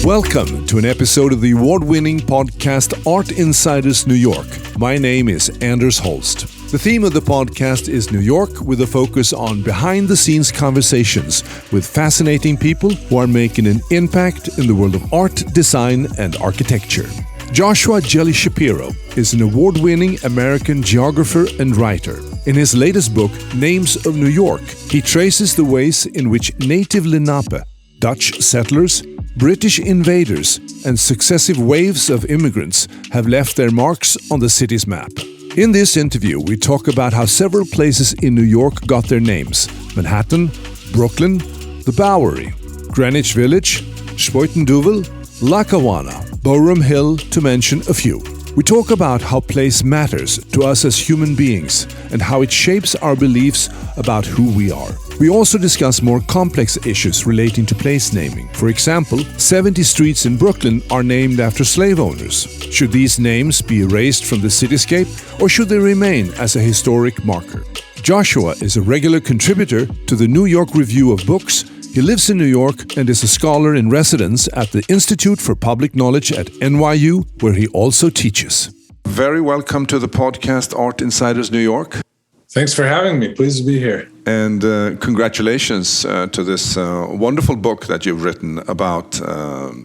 Welcome to an episode of the award-winning podcast Art Insiders New York. My name is Anders Holst. The theme of the podcast is New York, with a focus on behind-the-scenes conversations with fascinating people who are making an impact in the world of art, design, and architecture. Joshua Jelly-Shapiro is an award-winning American geographer and writer. In his latest book, Names of New York, he traces the ways in which native Lenape, Dutch settlers, British invaders, and successive waves of immigrants have left their marks on the city's map. In this interview, we talk about how several places in New York got their names: Manhattan, Brooklyn, the Bowery, Greenwich Village, Spuyten Duyvil, Lackawanna, Boerum Hill, to mention a few. We talk about how place matters to us as human beings and how it shapes our beliefs about who we are. We also discuss more complex issues relating to place naming. For example, 70 streets in Brooklyn are named after slave owners. Should these names be erased from the cityscape, or should they remain as a historic marker? Joshua is a regular contributor to the New York Review of Books. He lives in New York and is a scholar in residence at the Institute for Public Knowledge at NYU, where he also teaches. Very welcome to the podcast Art Insiders New York. Thanks for having me. Pleased to be here. And congratulations to this wonderful book that you've written about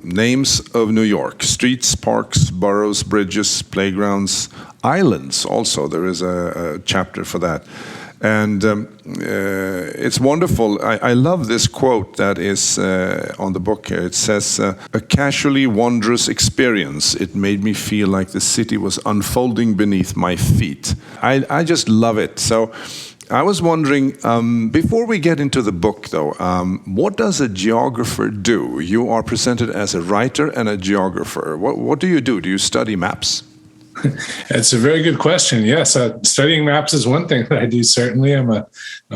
names of New York. Streets, parks, boroughs, bridges, playgrounds, islands also. There is a chapter for that. And it's wonderful. I love this quote that is on the book here. It says, "A casually wondrous experience. It made me feel like the city was unfolding beneath my feet." I just love it. So I was wondering, before we get into the book though, what does a geographer do? You are presented as a writer and a geographer. What do? Do you study maps? It's a very good question. Yes, studying maps is one thing that I do. Certainly, I'm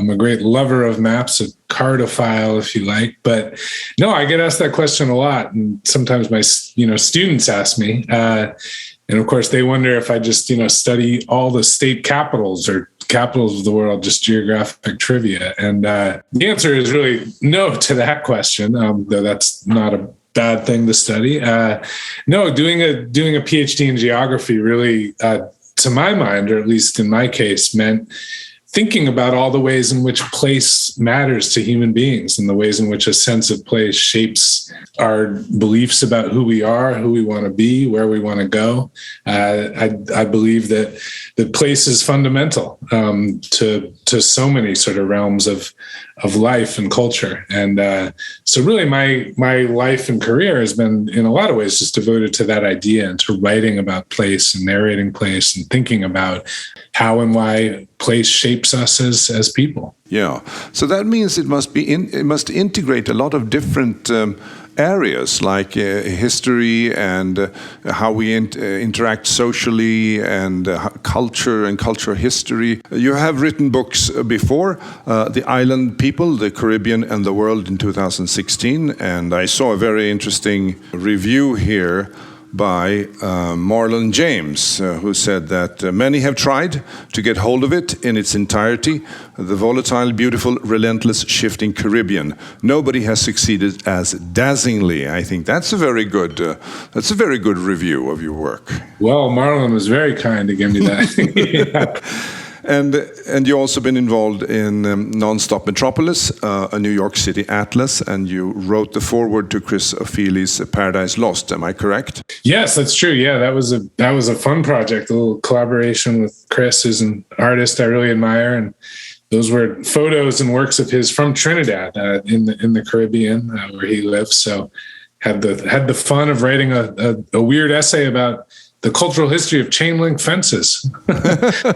a great lover of maps, a cardophile, if you like. But no, I get asked that question a lot, and sometimes my students ask me, and of course they wonder if I just study all the state capitals or capitals of the world, just geographic trivia. And the answer is really no to that question, though that's not a bad thing to study. No, doing a PhD in geography really, to my mind, or at least in my case, meant thinking about all the ways in which place matters to human beings and the ways in which a sense of place shapes our beliefs about who we are, who we want to be, where we want to go. I believe that place is fundamental to so many sort of realms of life and culture. And so really my life and career has been in a lot of ways just devoted to that idea and to writing about place and narrating place and thinking about how and why place shapes us as people. Yeah. So that means it must integrate a lot of different areas like history and how we interact socially and culture and cultural history. You have written books before, The Island People, the Caribbean and the World in 2016, and I saw a very interesting review here by Marlon James, who said that many have tried to get hold of it in its entirety, the volatile, beautiful, relentless, shifting Caribbean. Nobody has succeeded as dazzlingly. I think that's a very good review of your work. Well, Marlon was very kind to give me that. And you've also been involved in Nonstop Metropolis, a New York City atlas, and you wrote the foreword to Chris O'Feely's Paradise Lost. Am I correct? Yes, that's true. Yeah, that was a fun project, a little collaboration with Chris, who's an artist I really admire, and those were photos and works of his from Trinidad in the Caribbean where he lives. So had the fun of writing a weird essay about the cultural history of chain link fences.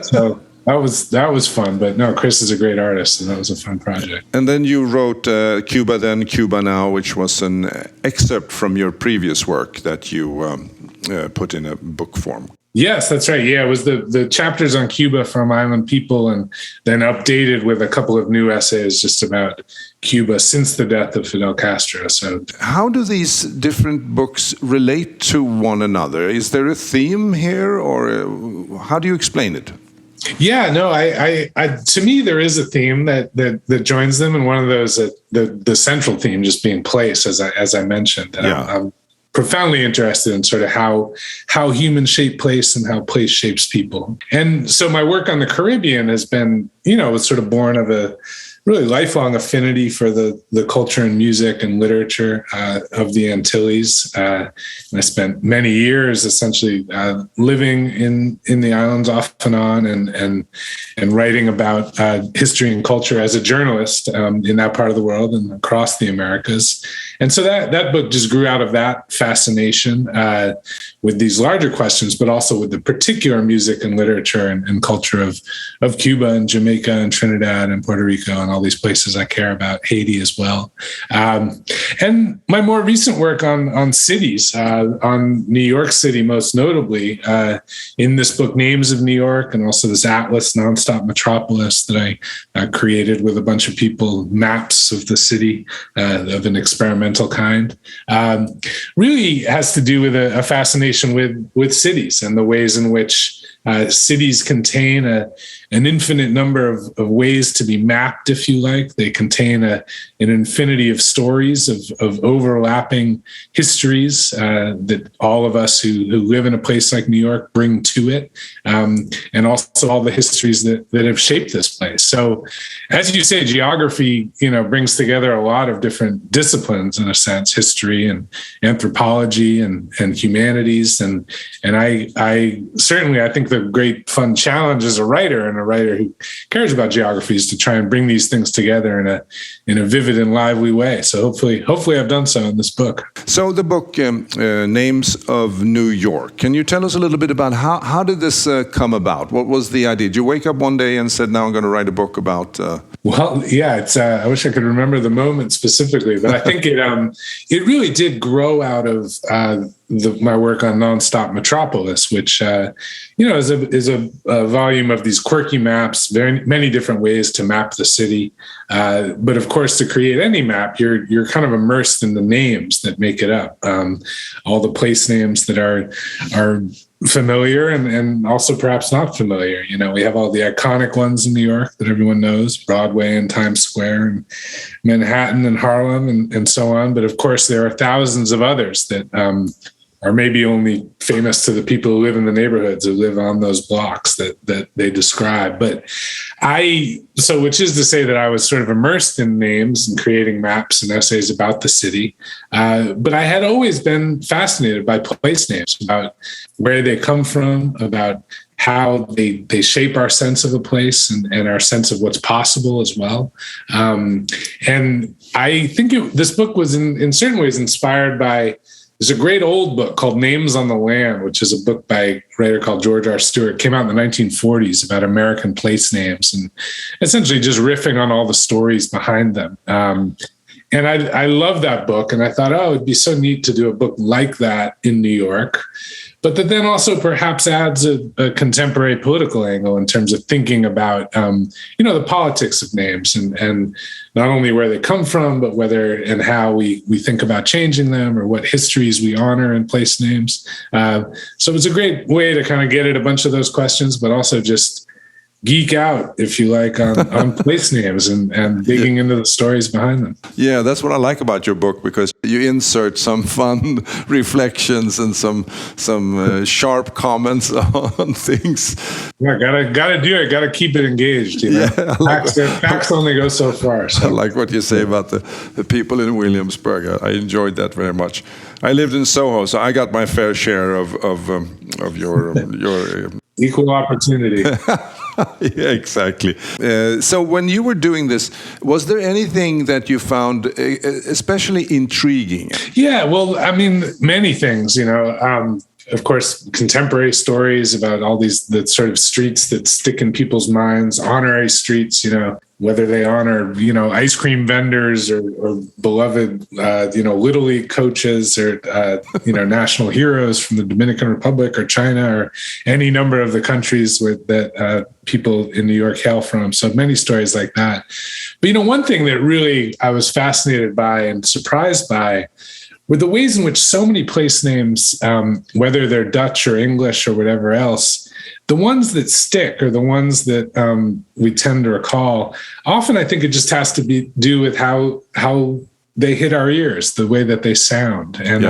So. That was fun, but no, Chris is a great artist, and that was a fun project. And then you wrote Cuba Then, Cuba Now, which was an excerpt from your previous work that you put in a book form. Yes, that's right. Yeah, it was the chapters on Cuba from Island People, and then updated with a couple of new essays just about Cuba since the death of Fidel Castro. So, how do these different books relate to one another? Is there a theme here, or how do you explain it? Yeah, no, I to me, there is a theme that joins them. And one of those, the central theme just being place, as I mentioned. Yeah. profoundly interested in sort of how humans shape place and how place shapes people. And so my work on the Caribbean has been, was sort of born of a really lifelong affinity for the culture and music and literature of the Antilles. And I spent many years essentially living in the islands off and on and writing about history and culture as a journalist in that part of the world and across the Americas. And so that book just grew out of that fascination with these larger questions, but also with the particular music and literature and culture of Cuba and Jamaica and Trinidad and Puerto Rico and all these places I care about, Haiti as well. And my more recent work on cities, on New York City most notably, in this book, Names of New York, and also this atlas, Nonstop Metropolis, that I created with a bunch of people, maps of the city of an experimental kind, really has to do with a fascination with cities and the ways in which cities contain an infinite number of ways to be mapped, if you like. They contain an infinity of stories of overlapping histories that all of us who live in a place like New York bring to it, and also all the histories that have shaped this place. So, as you say, geography, brings together a lot of different disciplines in a sense, history and anthropology and humanities, and I certainly think the great fun challenge as a writer and a writer who cares about geography is to try and bring these things together in a vivid and lively way. So hopefully I've done so in this book. So the book, Names of New York. Can you tell us a little bit about how did this come about? What was the idea? Did you wake up one day and said, now I'm going to write a book about... Well, yeah, it's. I wish I could remember the moment specifically, but I think it really did grow out of my work on Nonstop Metropolis, which is a volume of these quirky maps, very many different ways to map the city. But of course, to create any map, you're kind of immersed in the names that make it up, all the place names that are familiar and also perhaps not familiar. We have all the iconic ones in New York that everyone knows, Broadway and Times Square and Manhattan and Harlem and so on. But of course, there are thousands of others that are maybe only famous to the people who live in the neighborhoods, who live on those blocks that they describe. But which is to say that I was sort of immersed in names and creating maps and essays about the city. But I had always been fascinated by place names, about where they come from, about how they shape our sense of a place and our sense of what's possible as well. And I think this book was in certain ways inspired by... There's a great old book called Names on the Land, which is a book by a writer called George R. Stewart. It came out in the 1940s about American place names and essentially just riffing on all the stories behind them. And I love that book. And I thought, it'd be so neat to do a book like that in New York, but that then also perhaps adds a contemporary political angle in terms of thinking about, the politics of names and not only where they come from, but whether and how we think about changing them or what histories we honor in place names. So it's a great way to kind of get at a bunch of those questions, but also just geek out, if you like, on place names and digging into the stories behind them. Yeah, that's what I like about your book, because you insert some fun reflections and some sharp comments on things. Yeah, gotta do it. Gotta keep it engaged. Yeah, facts only go so far. So. I like what you say about the people in Williamsburg. I enjoyed that very much. I lived in Soho, so I got my fair share of your equal opportunity. Yeah, exactly. So when you were doing this, was there anything that you found especially intriguing? Yeah, well, I mean, many things, of course, contemporary stories about all the sort of streets that stick in people's minds, honorary streets, whether they honor, ice cream vendors or beloved, Little League coaches or, national heroes from the Dominican Republic or China or any number of the countries that people in New York hail from. So many stories like that. But, one thing that really I was fascinated by and surprised by were the ways in which so many place names, whether they're Dutch or English or whatever else, the ones that stick are the ones that we tend to recall. Often I think it just has to do with how they hit our ears, the way that they sound. And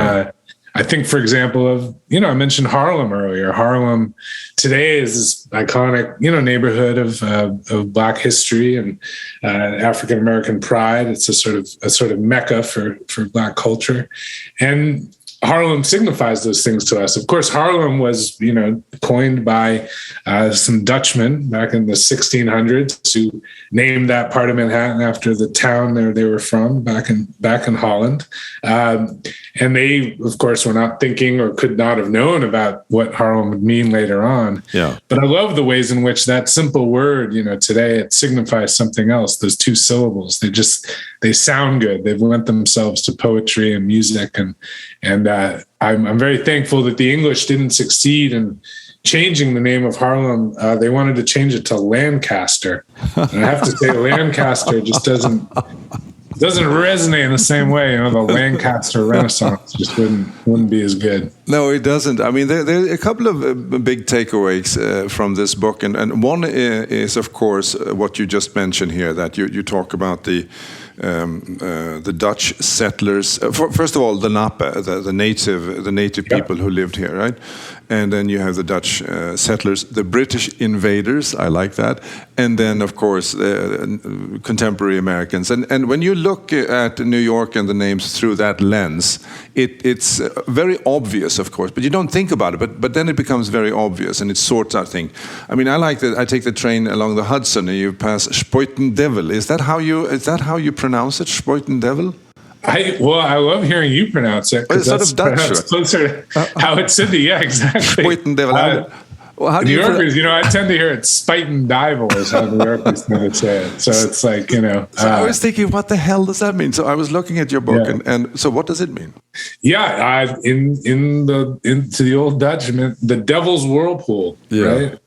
I think, for example, of, I mentioned Harlem earlier. Harlem today is this iconic, neighborhood of Black history and African American pride. It's a sort of mecca for Black culture, and Harlem signifies those things to us. Of course, Harlem was, coined by some Dutchmen back in the 1600s who named that part of Manhattan after the town they were from back in Holland. And they, of course, were not thinking or could not have known about what Harlem would mean later on. Yeah. But I love the ways in which that simple word, today it signifies something else. Those two syllables, they sound good. They've lent themselves to poetry and music, and I'm very thankful that the English didn't succeed in changing the name of Harlem. They wanted to change it to Lancaster, and I have to say Lancaster just doesn't resonate in the same way. The Lancaster Renaissance just wouldn't be as good. No, it doesn't. I mean, there are a couple of big takeaways from this book, and one is, of course, what you just mentioned here, that you talk about the Dutch settlers. First of all, the Napa, the native people who lived here, right? And then you have the Dutch settlers, the British invaders. I like that. And then, of course, contemporary Americans. And when you look at New York and the names through that lens, it's very obvious, of course, but you don't think about it. But then it becomes very obvious, and it sorts out things. I mean, I like that. I take the train along the Hudson, and you pass Spuyten Duyvil. Is that how you pronounce it? Spuyten Duyvil? I love hearing you pronounce it. It's sort of Dutch. Closer to how it should be. Yeah, exactly. Spuyten Duyvil. How do New Yorkers, I tend to hear it Spuyten Duyvil is how New Yorkers tend to say it. So it's like, So I was thinking, what the hell does that mean? So I was looking at your book, and so what does it mean? Yeah, into the old Dutch, it meant the Devil's Whirlpool, right?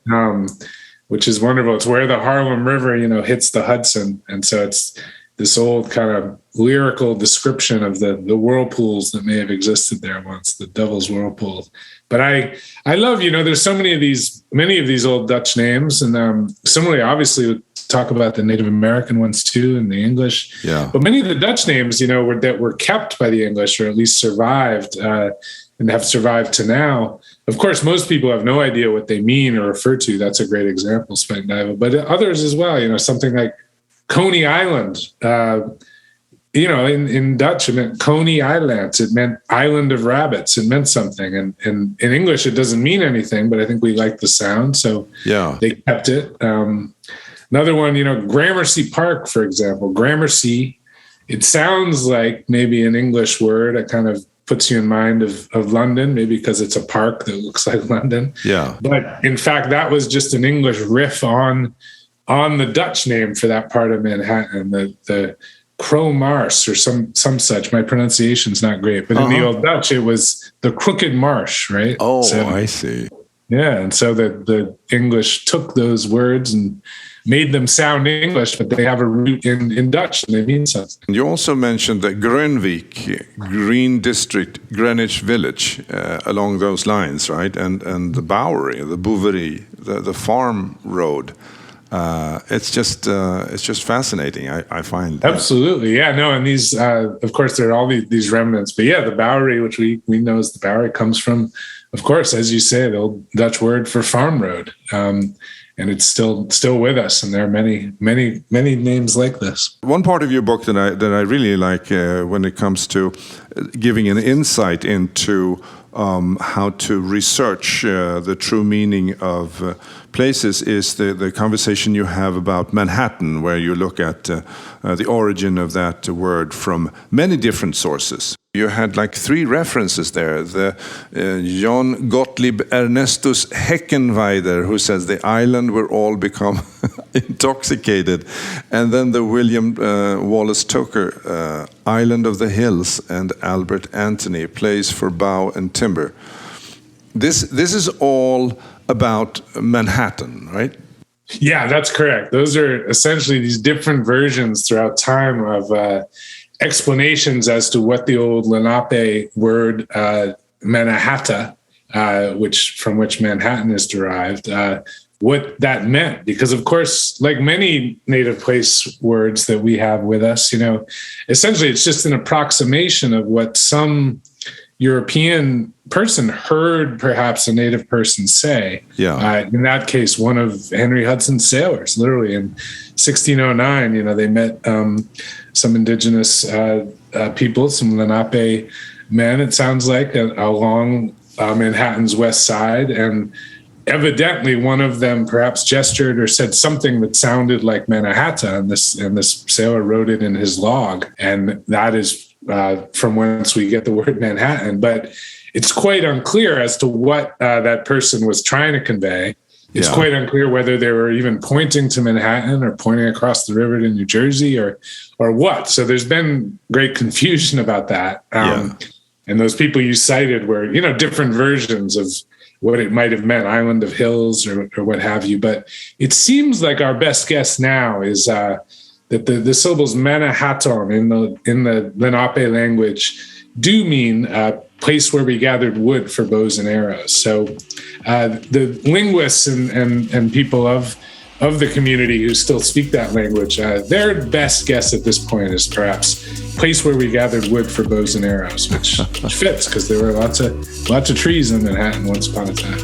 Which is wonderful. It's where the Harlem River, hits the Hudson, and so it's this old kind of lyrical description of the whirlpools that may have existed there once, the Devil's Whirlpool. But I love, there's so many of these old Dutch names, and similarly, obviously, we talk about the Native American ones too, and the English. Yeah. But many of the Dutch names, that were kept by the English, or at least survived, and have survived to now. Of course, most people have no idea what they mean or refer to. That's a great example, Spuyten Duyvil. But others as well, something like Coney Island, in Dutch, it meant Coney Islands. It meant Island of Rabbits. It meant something. And in English, it doesn't mean anything, but I think we like the sound. So they kept it. Another one, Gramercy Park, for example. Gramercy, it sounds like maybe an English word. It kind of puts you in mind of London, maybe because it's a park that looks like London. Yeah. But in fact, that was just an English riff on the Dutch name for that part of Manhattan, the Crow Marsh or some such. My pronunciation's not great, but in the old Dutch, it was the Crooked Marsh, right? Oh, so, I see. Yeah, and so the English took those words and made them sound English, but they have a root in Dutch, and they mean something. You also mentioned the Greenwich, Green District, Greenwich Village, along those lines, right? And the Bowery, the Bowery, the farm road. It's just fascinating. I find absolutely, yeah, no, and these, of course, there are all these remnants, but yeah, the Bowery, which we know as the Bowery, comes from, of course, as you say, the old Dutch word for farm road, and it's still with us. And there are many names like this. One part of your book that I really like when it comes to giving an insight into how to research the true meaning of places is the conversation you have about Manhattan, where you look at the origin of that word from many different sources. You had like 3 references there. The John Gottlieb Ernestus Heckenweider, who says the island where all become intoxicated. And then the William Wallace Tucker, Island of the Hills, and Albert Anthony, Place for Bow and Timber. This is all about Manhattan, right? Yeah, that's correct. Those are essentially these different versions throughout time of explanations as to what the old Lenape word Mannahatta, from which Manhattan is derived, what that meant. Because of course, like many native place words that we have with us, essentially it's just an approximation of what some European person heard perhaps a native person say. In that case, one of Henry Hudson's sailors, literally in 1609, they met some indigenous people, some Lenape men, it sounds like, along Manhattan's west side. And evidently one of them perhaps gestured or said something that sounded like Manhattan, and this sailor wrote it in his log. And that is from whence we get the word Manhattan. But it's quite unclear as to what that person was trying to convey. It's quite unclear whether they were even pointing to Manhattan or pointing across the river to New Jersey or what. So there's been great confusion about that. And those people you cited were, different versions of what it might have meant, Island of Hills or what have you. But it seems like our best guess now is that the syllables Manhattan in the Lenape language do mean place where we gathered wood for bows and arrows. So the linguists and people of the community who still speak that language, their best guess at this point is perhaps place where we gathered wood for bows and arrows, which fits because there were lots of trees in Manhattan once upon a time.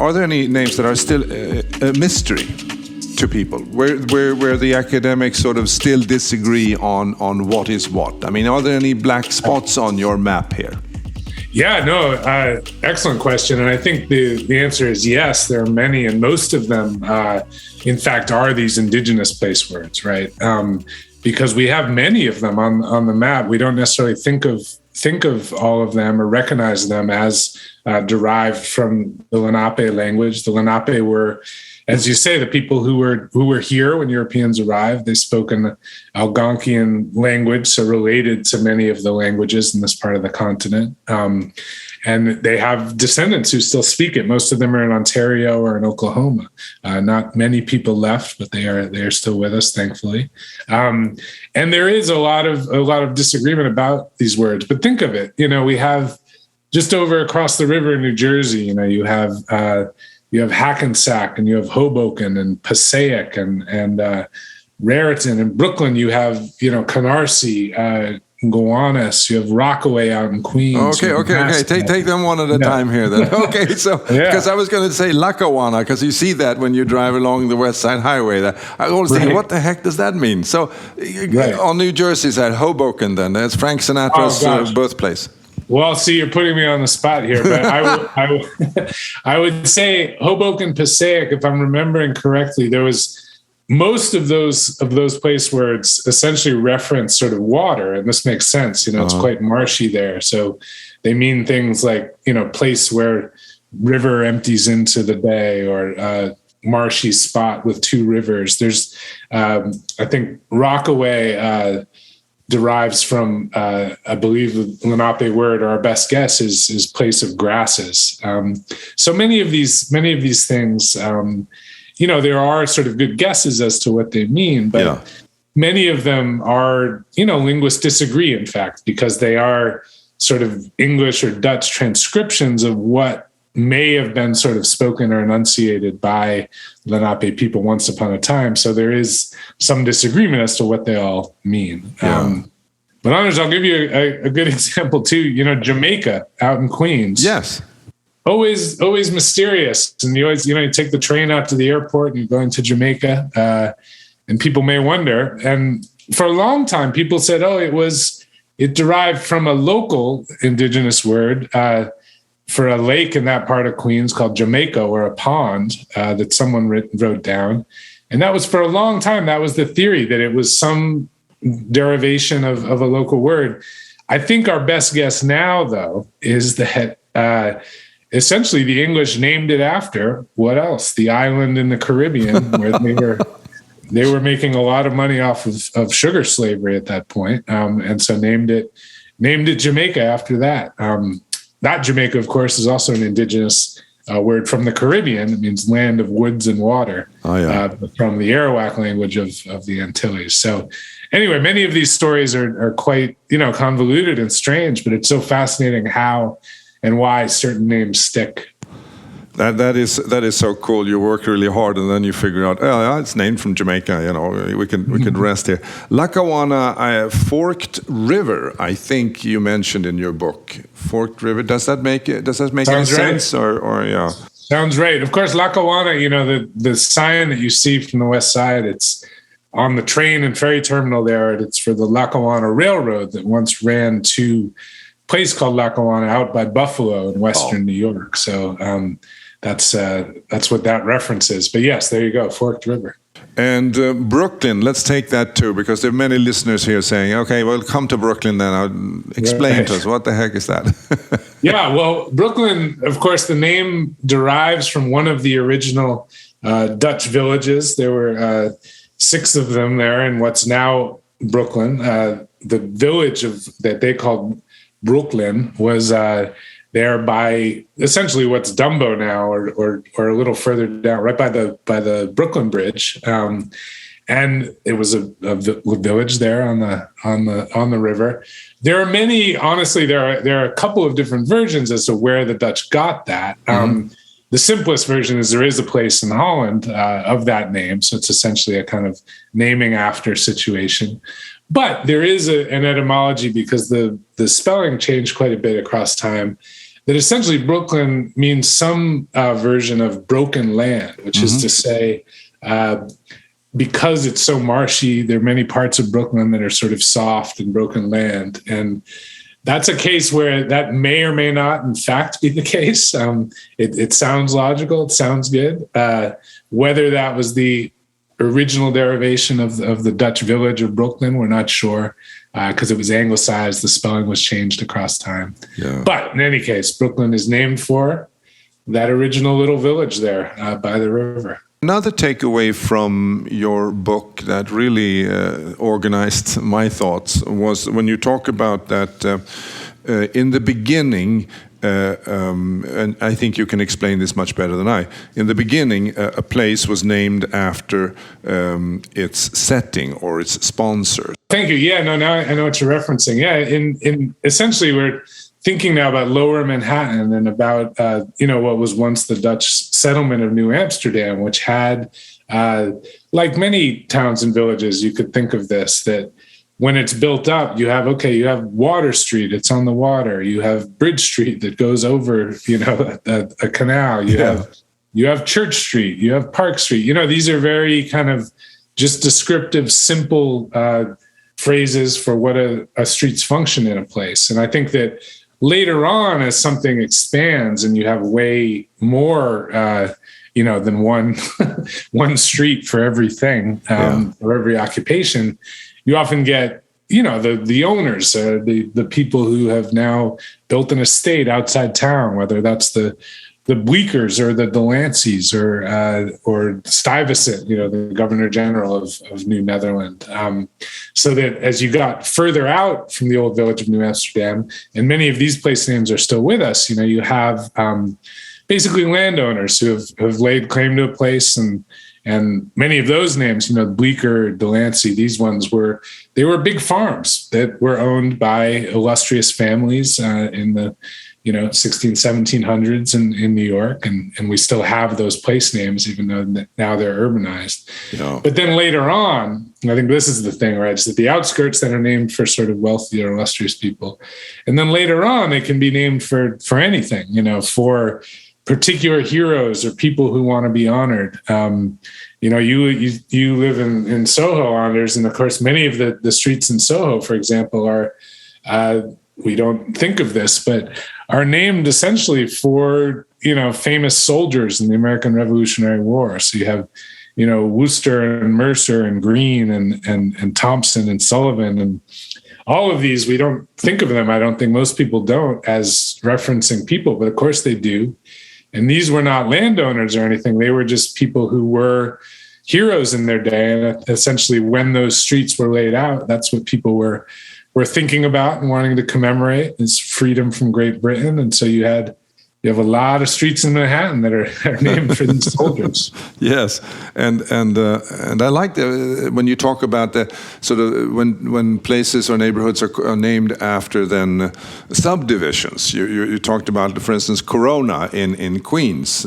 Are there any names that are still a mystery to people, where the academics sort of still disagree on what is what? I mean, are there any black spots on your map here? Yeah, no, excellent question. And I think the answer is yes, there are many, and most of them, in fact, are these indigenous place words, right? Because we have many of them on the map. We don't necessarily think of all of them or recognize them as derived from the Lenape language. The Lenape were, as you say, the people who were here when Europeans arrived. They spoke an Algonquian language, so related to many of the languages in this part of the continent. And they have descendants who still speak it. Most of them are in Ontario or in Oklahoma. Not many people left, but they are still with us, thankfully. And there is a lot of disagreement about these words. But think of it, we have just over across the river in New Jersey. You have Hackensack, and you have Hoboken and Passaic and Raritan. In Brooklyn, you have Canarsie. Gowanus, you have Rockaway out in Queens. Okay. Take them one at a time here then. Okay, so because I was going to say Lackawanna, because you see that when you drive along the West Side Highway. There, I always think, what the heck does that mean? So on New Jersey side, Hoboken, then that's Frank Sinatra's birthplace. Well, see, you're putting me on the spot here, but I would say Hoboken, Passaic, if I'm remembering correctly, there was. Most of those place words essentially reference sort of water, and this makes sense. It's quite marshy there, so they mean things like place where river empties into the bay, or marshy spot with two rivers. There's, I think, Rockaway derives from, I believe, the Lenape word, or our best guess is place of grasses. So many of these things. There are sort of good guesses as to what they mean, but many of them are, linguists disagree, in fact, because they are sort of English or Dutch transcriptions of what may have been sort of spoken or enunciated by Lenape people once upon a time. So there is some disagreement as to what they all mean. But Anders, I'll give you a good example too. Jamaica out in Queens. Yes. Always mysterious. And you always, you take the train out to the airport and you're going to Jamaica, and people may wonder. And for a long time, people said, it derived from a local indigenous word for a lake in that part of Queens called Jamaica, or a pond that someone wrote down. And that was, for a long time, that was the theory, that it was some derivation of a local word. I think our best guess now, though, is that essentially the English named it after, what else? The island in the Caribbean, where they were making a lot of money off of sugar slavery at that point, and so named it Jamaica after that. That Jamaica, of course, is also an indigenous word from the Caribbean. It means land of woods and water, from the Arawak language of the Antilles. So anyway, many of these stories are quite, convoluted and strange, but it's so fascinating how and why certain names stick. That is so cool. You work really hard, and then you figure out, oh, yeah, it's named from Jamaica. We could rest here. Lackawanna, forked river. I think you mentioned in your book, forked river. Does that make any sense? Or yeah. Sounds right. Of course, Lackawanna. The sign that you see from the west side. It's on the train and ferry terminal there. It's for the Lackawanna Railroad that once ran to a place called Lackawanna out by Buffalo in western New York. So. That's what that reference is. But yes, there you go, Forked River. And Brooklyn, let's take that too, because there are many listeners here saying, okay, well, come to Brooklyn then. Explain to us, what the heck is that? Yeah, well, Brooklyn, of course, the name derives from one of the original Dutch villages. There were 6 of them there in what's now Brooklyn. The village that they called Brooklyn was there by essentially what's Dumbo now, or a little further down, right by the Brooklyn Bridge, and it was a village there on the river. There are many, honestly, there are a couple of different versions as to where the Dutch got that. The simplest version is there is a place in Holland of that name, so it's essentially a kind of naming after situation. But there is an etymology, because the spelling changed quite a bit across time, that essentially Brooklyn means some version of broken land, which is to say, because it's so marshy, there are many parts of Brooklyn that are sort of soft and broken land. And that's a case where that may or may not, in fact, be the case. It sounds logical. It sounds good. Whether that was the original derivation of the Dutch village of Brooklyn, we're not sure, because it was anglicized. The spelling was changed across time. Yeah. But in any case, Brooklyn is named for that original little village there by the river. Another takeaway from your book that really organized my thoughts was when you talk about that in the beginning, and I think you can explain this much better than I. In the beginning, a place was named after its setting or its sponsor. Thank you. Yeah, no, now I know what you're referencing. Yeah, in essentially we're thinking now about Lower Manhattan and about what was once the Dutch settlement of New Amsterdam, which had, like many towns and villages, you could think of this, that when it's built up, you have Water Street, it's on the water. You have Bridge Street that goes over, a canal. You have Church Street, you have Park Street. These are very kind of just descriptive, simple phrases for what a street's function in a place. And I think that later on, as something expands and you have way more, than one street for everything, or every occupation, you often get, the owners, the people who have now built an estate outside town, whether that's the Bleekers or the Delanceys or Stuyvesant, the Governor General of New Netherland. So that as you got further out from the old village of New Amsterdam, and many of these place names are still with us, you have basically landowners who have laid claim to a place, and many of those names, Bleeker, Delancey, these ones were big farms that were owned by illustrious families in the 1700s in New York, and we still have those place names, even though now they're urbanized. But then later on, I think this is the thing, right? It's that the outskirts that are named for sort of wealthy or illustrious people, and then later on they can be named for anything, for particular heroes or people who want to be honored. You live in Soho, Anders, and of course many of the streets in Soho, for example, are we don't think of this, but are named essentially for famous soldiers in the American Revolutionary War. So you have Wooster and Mercer and Greene and Thompson and Sullivan, and all of these, we don't think of them, I don't think most people don't, as referencing people, but of course they do. And these were not landowners or anything. They were just people who were heroes in their day. And essentially when those streets were laid out, that's what people were thinking about and wanting to commemorate, is freedom from Great Britain. And so you had you have a lot of streets in Manhattan that are named for these soldiers. Yes, and I like when you talk about the sort of when places or neighborhoods are named after then subdivisions. You talked about, for instance, Corona in Queens,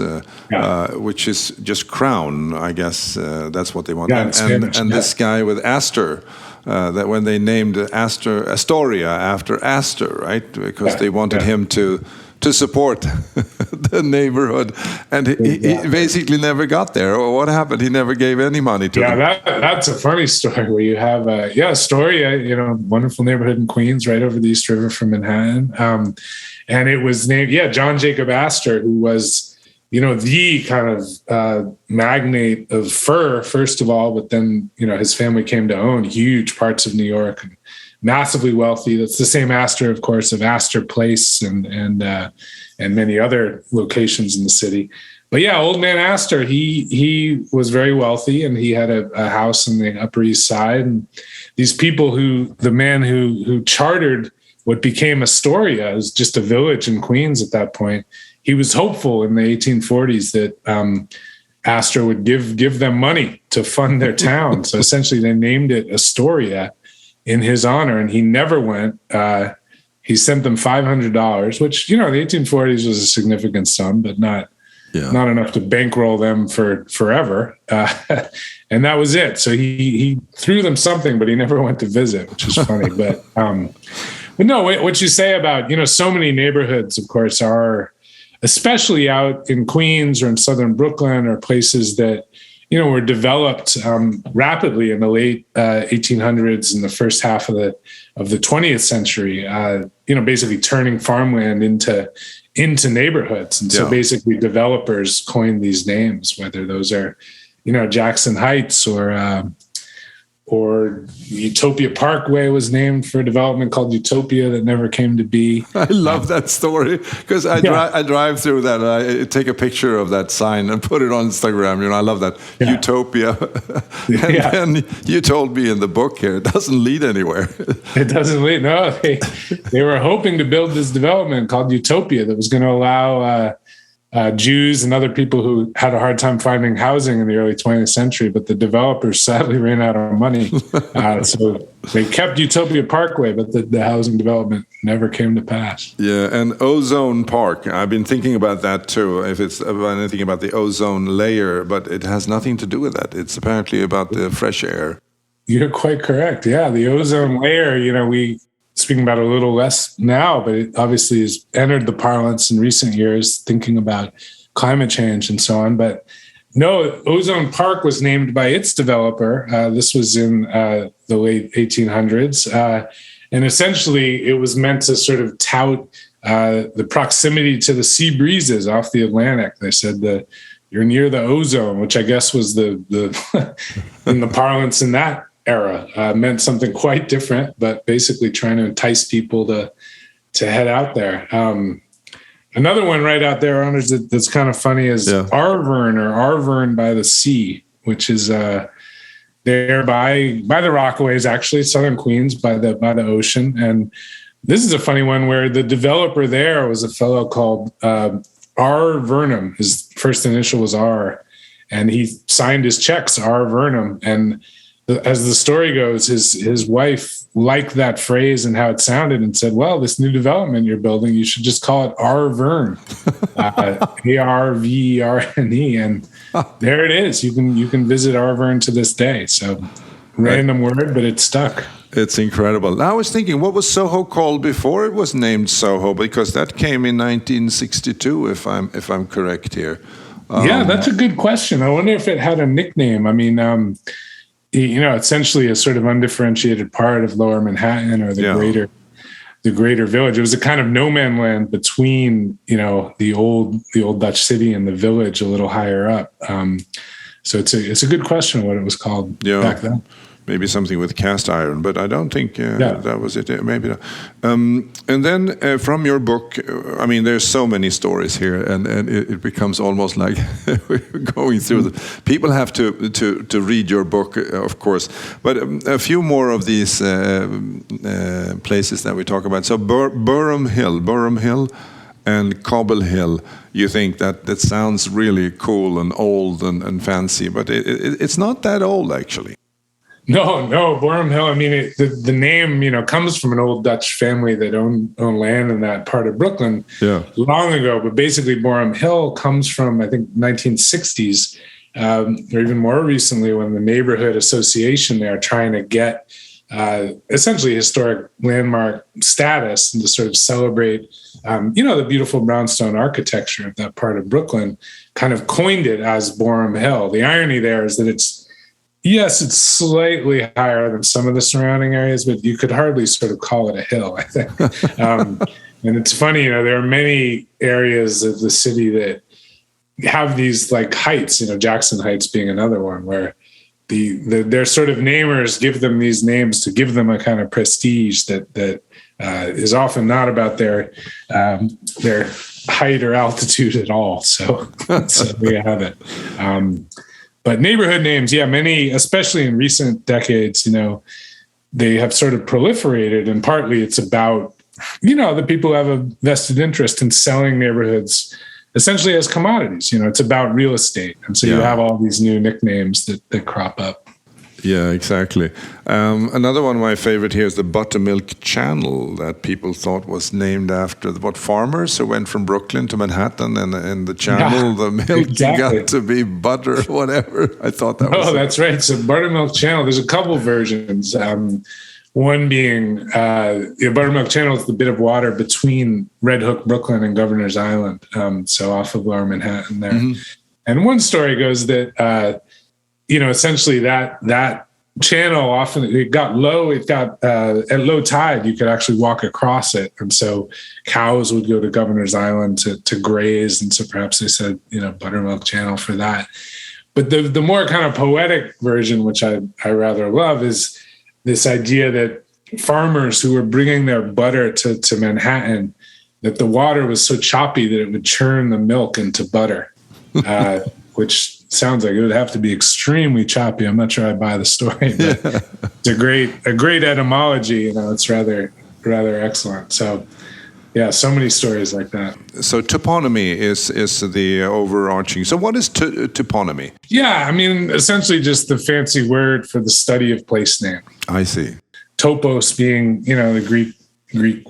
which is just Crown, I guess that's what they want. Yeah, and this guy with Astor. That when they named Astoria after Astor, right? Because they wanted him to support the neighborhood, and he basically never got there. Or what happened? He never gave any money to them. That's a funny story where you have Astoria, wonderful neighborhood in Queens, right over the East River from Manhattan, and it was named John Jacob Astor, who was the kind of magnate of fur, first of all, but then, his family came to own huge parts of New York, and massively wealthy. That's the same Astor, of course, of Astor Place and many other locations in the city. But old man Astor, he was very wealthy, and he had a house in the Upper East Side. And these people the man who chartered what became Astoria, is just a village in Queens at that point. He was hopeful in the 1840s that Astor would give them money to fund their town. So essentially they named it Astoria in his honor, and he never went. He sent them $500, which, the 1840s was a significant sum, but not enough to bankroll them for forever. And that was it. So he threw them something, but he never went to visit, which is funny. But no, what you say about, so many neighborhoods, of course, are, especially out in Queens or in southern Brooklyn, or places that, were developed rapidly in the late 1800s and the first half of the 20th century, basically turning farmland into neighborhoods. And so basically developers coined these names, whether those are, Jackson Heights or Utopia Parkway was named for a development called Utopia that never came to be. I love that story because I drive through that and I take a picture of that sign and put it on Instagram. I love that Utopia. And then you told me in the book here, it doesn't lead anywhere. It doesn't lead. No, they were hoping to build this development called Utopia that was going to allow Jews and other people who had a hard time finding housing in the early 20th century, but the developers sadly ran out of money. So they kept Utopia Parkway, but the housing development never came to pass. Yeah, and Ozone Park. I've been thinking about that too, if it's about anything about the ozone layer, but it has nothing to do with that. It's apparently about the fresh air. You're quite correct. Yeah, the ozone layer, we speaking about it a little less now, but it obviously has entered the parlance in recent years, thinking about climate change and so on. But no, Ozone Park was named by its developer. This was in the late 1800s. And essentially, it was meant to sort of tout the proximity to the sea breezes off the Atlantic. They said that you're near the ozone, which I guess was the in the parlance in that era, meant something quite different, but basically trying to entice people to head out there. Another one right out there, owners, that's kind of funny is Arverne, or Arverne by the Sea, which is there by the Rockaways, actually, southern Queens, by the ocean. And this is a funny one where the developer there was a fellow called R. Vernum. His first initial was R, and he signed his checks R. Vernum. And as the story goes, his wife liked that phrase and how it sounded and said, well, this new development you're building, you should just call it Arverne, Arverne. And there it is. You can visit Arverne to this day. So random word, but it stuck. It's incredible. I was thinking, what was Soho called before it was named Soho? Because that came in 1962, if I'm correct here. That's a good question. I wonder if it had a nickname. I mean, essentially a sort of undifferentiated part of Lower Manhattan, or the greater village. It was a kind of no man land between, the old Dutch city and the village a little higher up. So it's a good question what it was called back then. Maybe something with cast iron, but I don't think that was it. Maybe not. And then from your book, I mean, there's so many stories here, and it becomes almost like we're going through them. People have to read your book, of course, but a few more of these places that we talk about. So Boerum Hill. and Cobble Hill, you think that sounds really cool and old and fancy, but it's not that old, actually. No, Boerum Hill. I mean, the name, comes from an old Dutch family that owned land in that part of Brooklyn long ago. But basically, Boerum Hill comes from, I think, 1960s, or even more recently, when the neighborhood association there trying to get essentially historic landmark status and to sort of celebrate, the beautiful brownstone architecture of that part of Brooklyn, kind of coined it as Boerum Hill. The irony there is that it's slightly higher than some of the surrounding areas, but you could hardly sort of call it a hill, I think. And it's funny, there are many areas of the city that have these like heights, Jackson Heights being another one, where their sort of namers give them these names to give them a kind of prestige that is often not about their height or altitude at all. So we have it. But neighborhood names, many, especially in recent decades, they have sort of proliferated, and partly it's about, the people who have a vested interest in selling neighborhoods essentially as commodities. It's about real estate. And so you have all these new nicknames that crop up. Yeah, exactly. Another one of my favorite here is the Buttermilk Channel that people thought was named after farmers who went from Brooklyn to Manhattan, and in the channel, the milk got to be butter, whatever. I thought that was... Oh, that's right. So Buttermilk Channel, there's a couple versions. One being, Buttermilk Channel is the bit of water between Red Hook, Brooklyn, and Governor's Island, so off of Lower Manhattan there. Mm-hmm. And one story goes that... essentially that channel often it got low. It got at low tide, you could actually walk across it, and so cows would go to Governor's Island to graze, and so perhaps they said Buttermilk Channel for that. But the more kind of poetic version, which I rather love, is this idea that farmers who were bringing their butter to Manhattan, that the water was so choppy that it would churn the milk into butter, which sounds like it would have to be extremely choppy. I'm not sure I buy the story, but it's a great etymology. It's rather excellent. So, so many stories like that. So toponymy is the overarching. So what is toponymy? Yeah, I mean, essentially just the fancy word for the study of place name. I see. Topos being, the Greek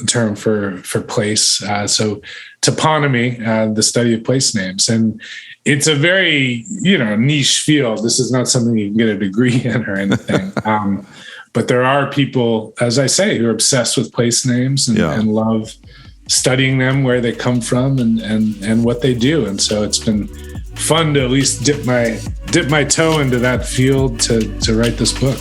term for place. So toponymy, the study of place names. And it's a very, niche field. This is not something you can get a degree in or anything. But there are people, as I say, who are obsessed with place names and love studying them, where they come from and what they do. And so it's been fun to at least dip my toe into that field to write this book.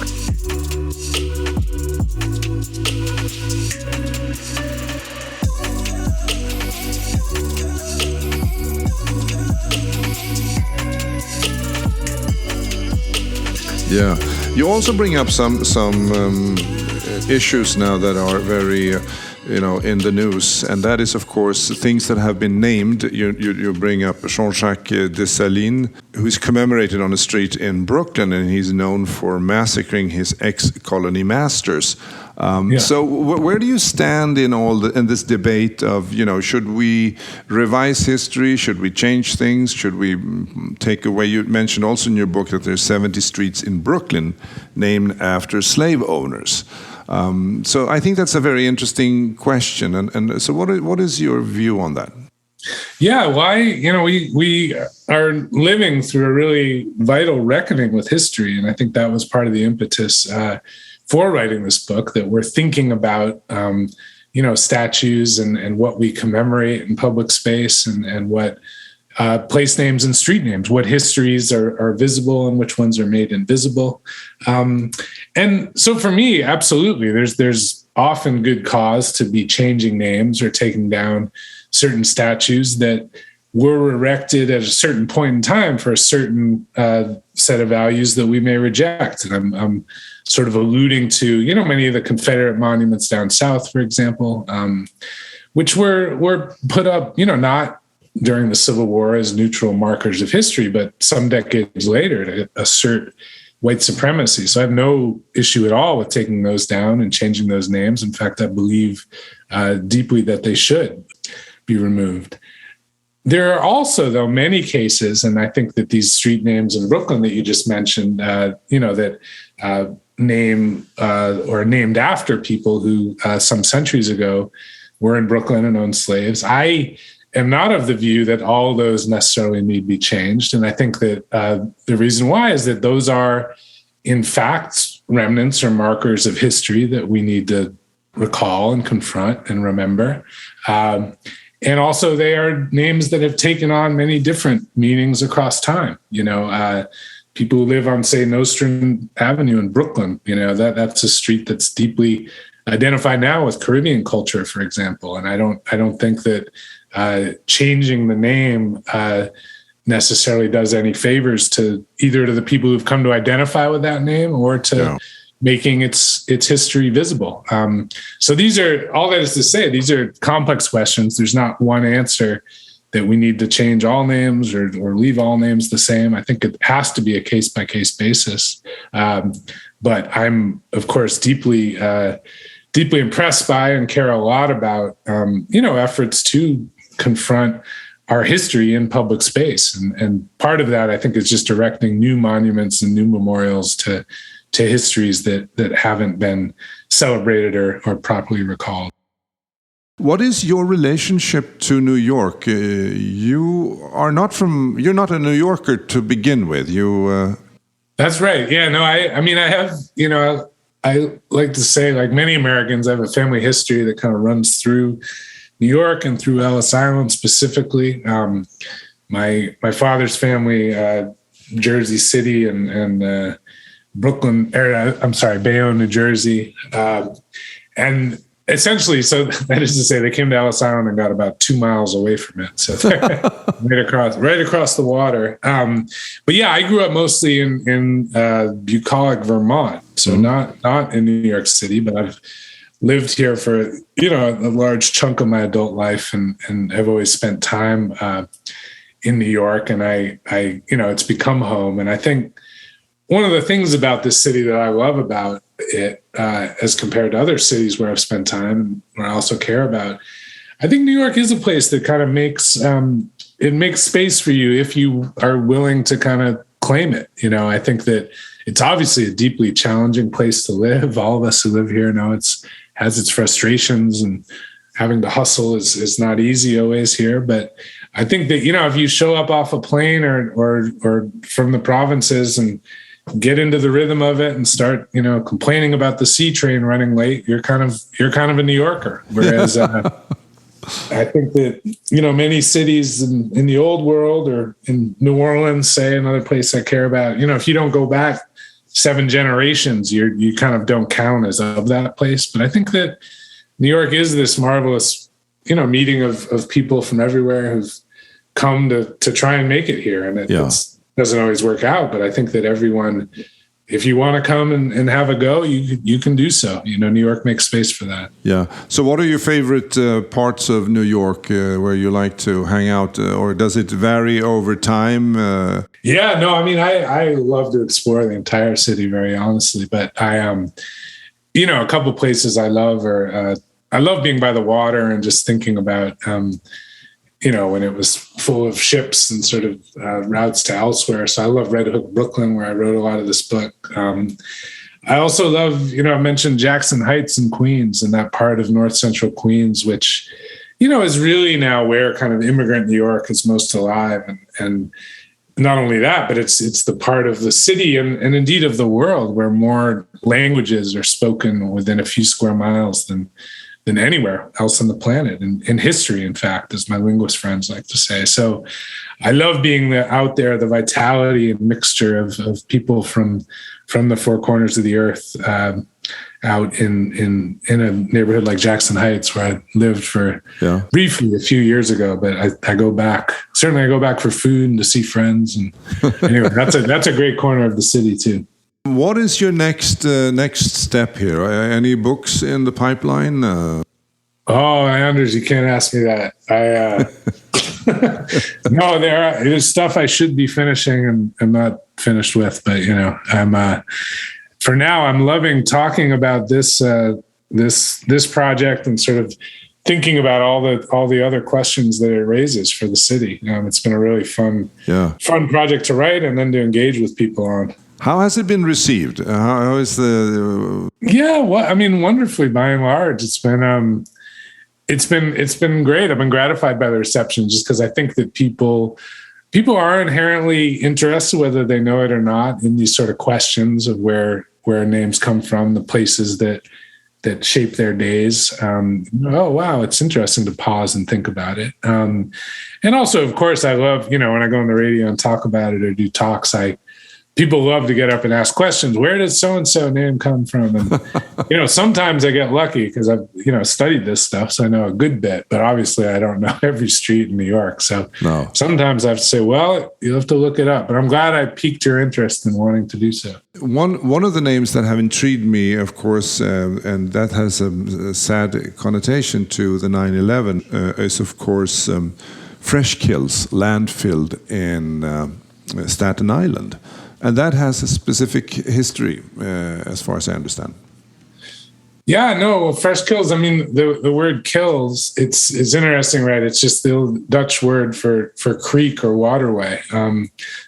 Yeah, you also bring up some issues now that are very, in the news, and that is, of course, things that have been named. You bring up Jean-Jacques Dessalines, who is commemorated on a street in Brooklyn, and he's known for massacring his ex-colony masters. So where do you stand in this debate of, should we revise history? Should we change things? Should we take away? You mentioned also in your book that there's 70 streets in Brooklyn named after slave owners. So I think that's a very interesting question. And so what is your view on that? Yeah, we are living through a really vital reckoning with history. And I think that was part of the impetus for writing this book, that we're thinking about, statues and what we commemorate in public space and what place names and street names, what histories are visible and which ones are made invisible. And so for me, absolutely, there's often good cause to be changing names or taking down certain statues that were erected at a certain point in time for a certain set of values that we may reject. And I'm sort of alluding to, many of the Confederate monuments down south, for example, which were put up, not during the Civil War as neutral markers of history, but some decades later to assert white supremacy. So I have no issue at all with taking those down and changing those names. In fact, I believe deeply that they should. be removed. There are also, though, many cases, and I think that these street names in Brooklyn that you just mentioned, that name or named after people who some centuries ago were in Brooklyn and owned slaves. I am not of the view that all those necessarily need to be changed. And I think that the reason why is that those are, in fact, remnants or markers of history that we need to recall and confront and remember. And also they are names that have taken on many different meanings across time. People who live on, say, Nostrand Avenue in Brooklyn, that's a street that's deeply identified now with Caribbean culture, for example. And I don't think that changing the name necessarily does any favors to either to the people who've come to identify with that name or to making its history visible. So these are, all that is to say, these are complex questions. There's not one answer that we need to change all names or leave all names the same. I think it has to be a case-by-case basis. But I'm, of course, deeply impressed by and care a lot about, efforts to confront our history in public space. And part of that, I think, is just erecting new monuments and new memorials to histories that haven't been celebrated or properly recalled. What is your relationship to New York? You're not a New Yorker to begin with. That's right. Yeah, no, I mean, I have, I like to say, like many Americans, I have a family history that kind of runs through New York and through Ellis Island specifically. My father's family, Jersey City and Brooklyn, Bayonne, New Jersey. And essentially, so that is to say, they came to Ellis Island and got about 2 miles away from it. So they're right across the water. But yeah, I grew up mostly in bucolic Vermont. So not in New York City, but I've lived here for, a large chunk of my adult life and have always spent time in New York. And I it's become home. And I think one of the things about this city that I love about it, as compared to other cities where I've spent time and where I also care about, I think New York is a place that kind of makes space for you if you are willing to kind of claim it. I think that it's obviously a deeply challenging place to live. All of us who live here know has its frustrations, and having to hustle is not easy always here. But I think that, if you show up off a plane or from the provinces and get into the rhythm of it and start, complaining about the C train running late, you're kind of a New Yorker. Whereas I think that, many cities in the old world or in New Orleans, say, another place I care about, if you don't go back 7 generations, you kind of don't count as of that place. But I think that New York is this marvelous, meeting of people from everywhere who've come to try and make it here. And it's doesn't always work out, but I think that everyone, if you want to come and have a go, you can do so. New York makes space for that. Yeah. So what are your favorite parts of New York where you like to hang out, or does it vary over time? Yeah, no, I mean, I love to explore the entire city, very honestly, but I a couple of places I love are, I love being by the water and just thinking about, when it was full of ships and sort of routes to elsewhere. So I love Red Hook, Brooklyn, where I wrote a lot of this book. I also love, I mentioned Jackson Heights in Queens and that part of North Central Queens, which, is really now where kind of immigrant New York is most alive. And not only that, but it's the part of the city and indeed of the world where more languages are spoken within a few square miles than anywhere else on the planet, in history, in fact, as my linguist friends like to say. So I love being out there, the vitality and mixture of people from the four corners of the earth, out in a neighborhood like Jackson Heights, where I lived for briefly a few years ago. But I go back for food and to see friends. And anyway, that's a great corner of the city too. What is your next step here? Any books in the pipeline? Oh, Anders, you can't ask me that. No, there's stuff I should be finishing and I'm not finished with. But for now, I'm loving talking about this project and sort of thinking about all the other questions that it raises for the city. It's been a really fun project to write and then to engage with people on. How has it been received? How is the? Yeah, well, I mean, wonderfully by and large. It's been great. I've been gratified by the reception, just because I think that people are inherently interested, whether they know it or not, in these sort of questions of where names come from, the places that shape their days. Oh, wow, it's interesting to pause and think about it. And also, of course, I love, when I go on the radio and talk about it or do talks, people love to get up and ask questions. Where does so-and-so name come from? And, sometimes I get lucky because I've, studied this stuff, so I know a good bit, but obviously I don't know every street in New York. So sometimes I have to say, well, you have to look it up. But I'm glad I piqued your interest in wanting to do so. One of the names that have intrigued me, of course, and that has a sad connotation to the 9/11, is, of course, Fresh Kills, landfilled in Staten Island. And that has a specific history, as far as I understand. Yeah, no, Fresh Kills. I mean, the word kills, it's interesting, right? It's just the old Dutch word for creek or waterway.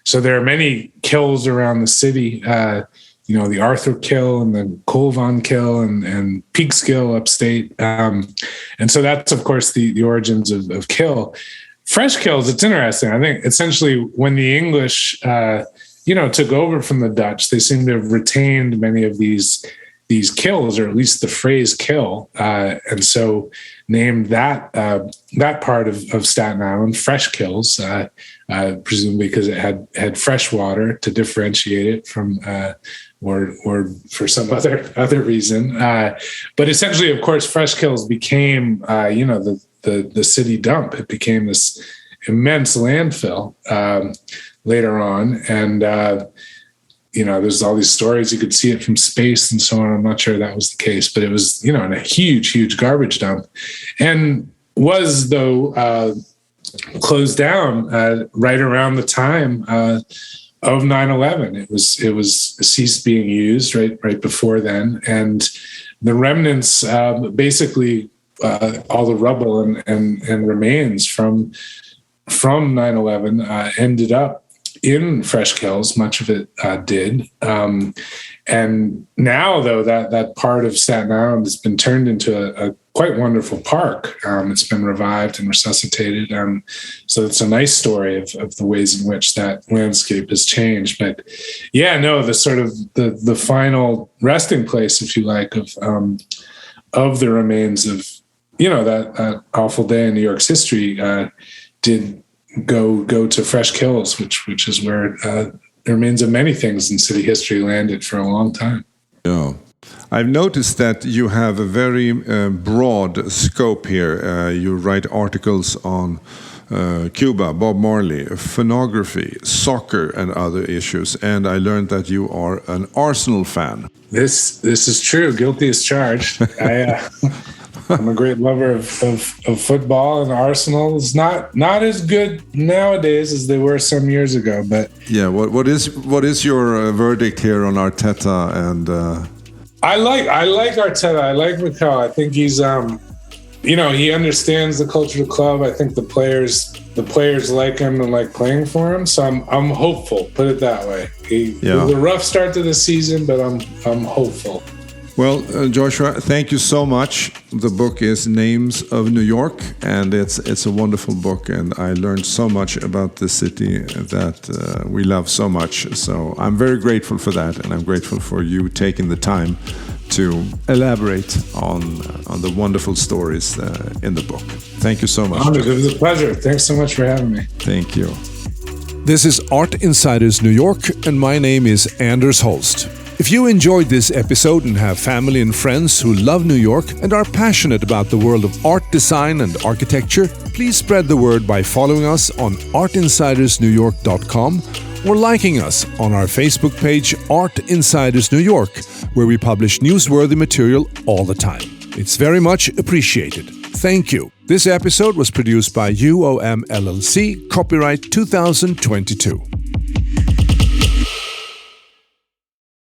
So there are many kills around the city, the Arthur Kill and the Colvan Kill and Peekskill upstate. And so that's, of course, the origins of kill. Fresh Kills, it's interesting. I think essentially when the English took over from the Dutch, they seem to have retained many of these kills, or at least the phrase kill, and so named that part of Staten Island Fresh Kills, presumably because it had fresh water to differentiate it from, or for some other reason. But essentially, of course, Fresh Kills became the city dump. It became this immense landfill later on, and there's all these stories. You could see it from space and so on. I'm not sure that was the case, but it was, in a huge garbage dump, and was, though, closed down right around the time of 9/11. It was ceased being used right before then, and the remnants, basically, all the rubble and remains from 9/11 ended up in Fresh Kills. Much of it did. And now, though, that part of Staten Island has been turned into a quite wonderful park. It's been revived and resuscitated. So it's a nice story of the ways in which that landscape has changed. But yeah, no, the sort of the final resting place, if you like, of the remains of, that awful day in New York's history, did go to Fresh Kills, which is where the remains of many things in city history landed for a long time. Yeah. I've noticed that you have a very broad scope here. You write articles on Cuba, Bob Marley, phonography, soccer, and other issues. And I learned that you are an Arsenal fan. This is true. Guilty as charged. I'm a great lover of football, and Arsenal is not as good nowadays as they were some years ago. But yeah, what is your verdict here on Arteta? And I like Arteta. I like Mikel. I think he's he understands the culture of the club. I think the players like him and like playing for him. So I'm hopeful. Put it that way. It was a rough start to the season, but I'm hopeful. Well, Joshua, thank you so much. The book is Names of New York, and it's a wonderful book, and I learned so much about the city that we love so much. So I'm very grateful for that, and I'm grateful for you taking the time to elaborate on the wonderful stories in the book. Thank you so much. It was a pleasure. Thanks so much for having me. Thank you. This is Art Insiders New York, and my name is Anders Holst. If you enjoyed this episode and have family and friends who love New York and are passionate about the world of art, design, and architecture, please spread the word by following us on artinsidersnewyork.com or liking us on our Facebook page, Art Insiders New York, where we publish newsworthy material all the time. It's very much appreciated. Thank you. This episode was produced by UOM LLC, copyright 2022.